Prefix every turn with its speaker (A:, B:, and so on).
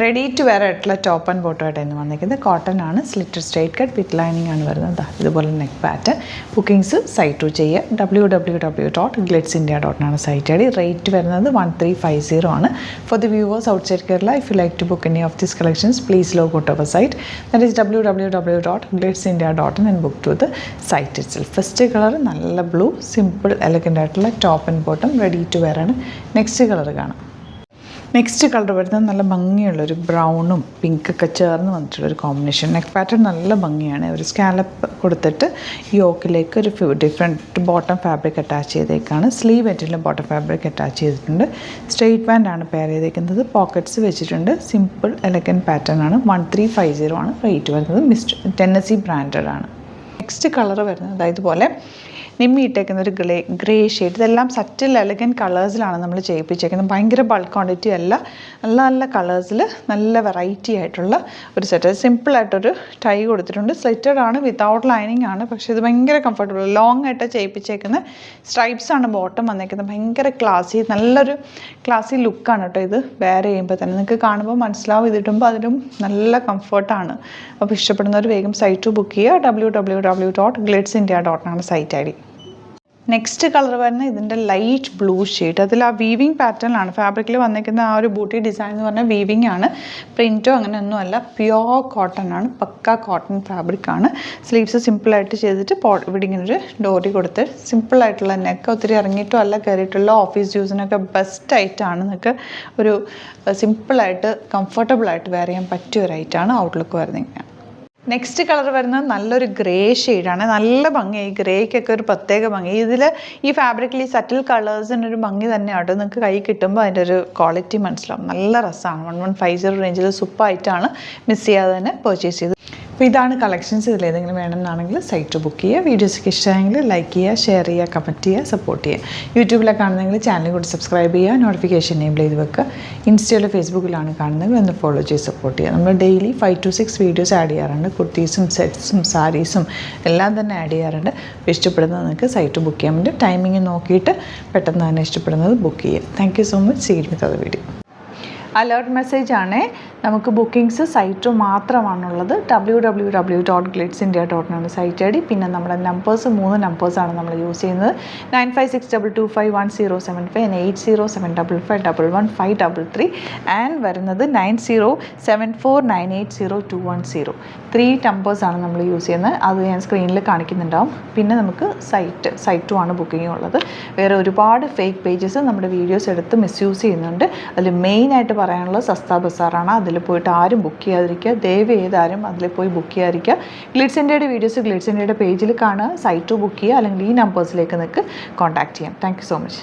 A: Ready to wear ആയിട്ടുള്ള top and bottom ആയിട്ടാണ് വന്നിരിക്കുന്നത്. കോട്ടൺ ആണ്, slitted straight cut with lining ആണ് വരുന്നത്. ഇതുപോലെ നെക്ക് പാറ്റേൺ. ബുക്കിംഗ്സ് സൈറ്റ് ടു ചെയ്യുക. www.glitzindia.com site I D. Rate വരുന്നത് 1350 ആണ്. For the viewers outside Kerala, if you like to book any of these collections please log out our site, that is www.glitzindia.com and book to the site itself. First colour നല്ല blue, simple elegant ആയിട്ടുള്ള top and bottom ready to wear ആണ്. Next colour കാണാം. Next colour വരുന്നത് നല്ല ഭംഗിയുള്ളൊരു ബ്രൗണും പിങ്കൊക്കെ ചേർന്ന് വന്നിട്ടുള്ളൊരു combination. Neck pattern നല്ല ഭംഗിയാണ്. ഒരു സ്കാലപ്പ് കൊടുത്തിട്ട് യോക്കിലേക്ക് ഒരു ഡിഫറെൻറ്റ് ബോട്ടം ഫാബ്രിക് അറ്റാച്ച് ചെയ്തേക്കാണ്. സ്ലീവ് എറ്റിലും ബോട്ടം ഫാബ്രിക് അറ്റാച്ച് ചെയ്തിട്ടുണ്ട്. സ്ട്രെയിറ്റ് ബാൻഡ് ആണ് പെയർ ചെയ്തേക്കുന്നത്. പോക്കറ്റ്സ് വെച്ചിട്ടുണ്ട്. സിമ്പിൾ എലഗൻറ്റ് പാറ്റേൺ ആണ്. 1350 ആണ് റേറ്റ് വരുന്നത്. ടെന്നസി ബ്രാൻഡഡ് ആണ്. നെക്സ്റ്റ് കളർ വരുന്നത് ഇതുപോലെ നിമ്മി ഇട്ടേക്കുന്ന ഒരു ഗ്രേ ഷെയ്ഡ്. ഇതെല്ലാം സറ്റിൽ എലഗൻറ്റ് കളേഴ്സിലാണ് നമ്മൾ ചെയ്യിപ്പിച്ചേക്കുന്നത്. ഭയങ്കര ബൾക്ക് ക്വാണ്ടിറ്റി അല്ല, നല്ല നല്ല കളേഴ്സിൽ നല്ല വെറൈറ്റി ആയിട്ടുള്ള ഒരു സെറ്റ്. സിമ്പിളായിട്ടൊരു ടൈ കൊടുത്തിട്ടുണ്ട്. സ്ലിറ്റഡ് ആണ്, വിത്തൗട്ട് ലൈനിങ് ആണ്. പക്ഷേ ഇത് ഭയങ്കര കംഫർട്ടബിൾ. ലോങ് ആയിട്ട് ചെയ്യിപ്പിച്ചേക്കുന്ന സ്ട്രൈപ്സ് ആണ് ബോട്ടം വന്നേക്കുന്നത്. ഭയങ്കര ക്ലാസി, നല്ലൊരു ക്ലാസി ലുക്കാണ് കേട്ടോ ഇത് വെയർ ചെയ്യുമ്പോൾ തന്നെ. നിങ്ങൾക്ക് കാണുമ്പോൾ മനസ്സിലാവും. ഇതിടുമ്പോൾ അതിലും നല്ല കംഫർട്ടാണ്. അപ്പോൾ ഇഷ്ടപ്പെടുന്നവർ വേഗം സൈറ്റ് ബുക്ക് ചെയ്യുക. www.glitzindia.com site I D. Next colour വരുന്നത് ഇതിൻ്റെ ലൈറ്റ് ബ്ലൂ ഷെയ്ഡ്. അതിൽ ആ വീവിങ് പാറ്റേണിലാണ് ഫാബ്രിക്കിൽ വന്നിരിക്കുന്ന ആ ഒരു ബൂട്ടി ഡിസൈൻ എന്ന് പറഞ്ഞാൽ വീവിങ് ആണ്. പ്രിൻറ്റോ അങ്ങനെയൊന്നുമല്ല, പ്യുവർ കോട്ടൺ ആണ്. പക്ക കോട്ടൺ ഫാബ്രിക് ആണ്. സ്ലീവ്സ് സിമ്പിളായിട്ട് ചെയ്തിട്ട് ഇവിടെ ഇങ്ങനെ ഒരു ഡോറി കൊടുത്ത് സിമ്പിളായിട്ടുള്ള നെക്ക് ഒത്തിരി ഇറങ്ങിയിട്ടും അല്ല കയറിയിട്ടുള്ള ഓഫീസ് യൂസിനൊക്കെ ബെസ്റ്റ് ആയിട്ടാണ്. നിങ്ങൾക്ക് ഒരു സിമ്പിളായിട്ട് കംഫർട്ടബിളായിട്ട് വെയർ ചെയ്യാൻ പറ്റിയ ഒരു ഐറ്റാണ്. ഔട്ട്ലുക്ക് വരുന്നത്. നെക്സ്റ്റ് കളർ വരുന്നത് നല്ലൊരു ഗ്രേ ഷെയ്ഡാണ്. നല്ല ഭംഗിയായി. ഗ്രേക്കൊക്കെ ഒരു പ്രത്യേക ഭംഗി. ഇതിൽ ഈ ഫാബ്രിക്കിൽ ഈ സറ്റിൽ കളേഴ്സിനൊരു ഭംഗി തന്നെയാണ്. നിങ്ങൾക്ക് കൈ കിട്ടുമ്പോൾ അതിൻ്റെ ഒരു ക്വാളിറ്റി മനസ്സിലാവും. നല്ല രസമാണ്. 1150 റേഞ്ചിൽ സൂപ്പറായിട്ടാണ്. മിസ് ചെയ്യാതെ തന്നെ പർച്ചേസ് ചെയ്ത്. അപ്പോൾ ഇതാണ് കളക്ഷൻസ്. ഇതിലേതെങ്കിലും വേണമെന്നാണെങ്കിൽ സൈറ്റ് ബുക്ക് ചെയ്യുക. വീഡിയോസൊക്കെ ഇഷ്ടമായെങ്കിൽ ലൈക്ക് ചെയ്യുക, ഷെയർ ചെയ്യുക, കമൻറ്റ് ചെയ്യുക, സപ്പോർട്ട് ചെയ്യുക. യൂട്യൂബിലൊക്കെ കാണുന്നെങ്കിൽ ചാനൽ കൂടി സബ്സ്ക്രൈബ് ചെയ്യുക, നോട്ടിഫിക്കേഷൻ എനേബിൾ ചെയ്ത് വെക്കുക. ഇൻസ്റ്റയിലോ ഫേസ്ബുക്കിലാണ് കാണുന്നെങ്കിൽ ഒന്ന് ഫോളോ ചെയ്ത് സപ്പോർട്ട് ചെയ്യുക. നമ്മൾ ഡെയിലി 5 to 6 വീഡിയോസ് ആഡ് ചെയ്യാറുണ്ട്. കുർത്തീസും സെറ്റ്സും സാരീസും എല്ലാം തന്നെ ആഡ് ചെയ്യാറുണ്ട്. അപ്പോൾ ഇഷ്ടപ്പെടുന്നത് നിങ്ങൾക്ക് സൈറ്റ് ബുക്ക് ചെയ്യാൻ വേണ്ടി ടൈമിങ് നോക്കിയിട്ട് പെട്ടെന്ന് തന്നെ ഇഷ്ടപ്പെടുന്നത് ബുക്ക് ചെയ്യുക. Thank you so much. See you with other video. Alert message ആണ്. നമുക്ക് ബുക്കിംഗ്സ് സൈറ്റ് മാത്രമാണുള്ളത്. www.glitzindia.com site I D. പിന്നെ നമ്മുടെ നമ്പേഴ്സ് 3 നമ്പേഴ്സാണ് നമ്മൾ യൂസ് ചെയ്യുന്നത്. 9562251075 and 8075551153 ആൻഡ് വരുന്നത് 9074980210. 3 നമ്പേഴ്സാണ് നമ്മൾ യൂസ് ചെയ്യുന്നത്. അത് ഞാൻ സ്ക്രീനിൽ കാണിക്കുന്നുണ്ടാവും. പിന്നെ നമുക്ക് സൈറ്റും ആണ് ബുക്കിംഗ് ഉള്ളത്. വേറെ ഒരുപാട് ഫേക്ക് പേജസ് നമ്മുടെ വീഡിയോസ് എടുത്ത് മിസ്യൂസ് ചെയ്യുന്നുണ്ട്. അതിൽ മെയിനായിട്ട് പറയാനുള്ളത് സസ്ത ബസാറാണ്. അതിൽ പോയിട്ട് ആരും ബുക്ക് ചെയ്യാതിരിക്കുക. ദയവ് ചെയ്താരും അതിൽ പോയി ബുക്ക് ചെയ്യാതിരിക്കുക. ഗ്ലിറ്റ്സ് ഇന്ത്യയുടെ വീഡിയോസ് ഗ്ലിറ്റ്സ് ഇന്ത്യയുടെ പേജിൽ കാണുക. സൈറ്റ് ബുക്ക് ചെയ്യുക. അല്ലെങ്കിൽ ഈ നമ്പേഴ്സിലേക്ക് നിങ്ങൾക്ക് കോൺടാക്ട് ചെയ്യാം. Thank you so much.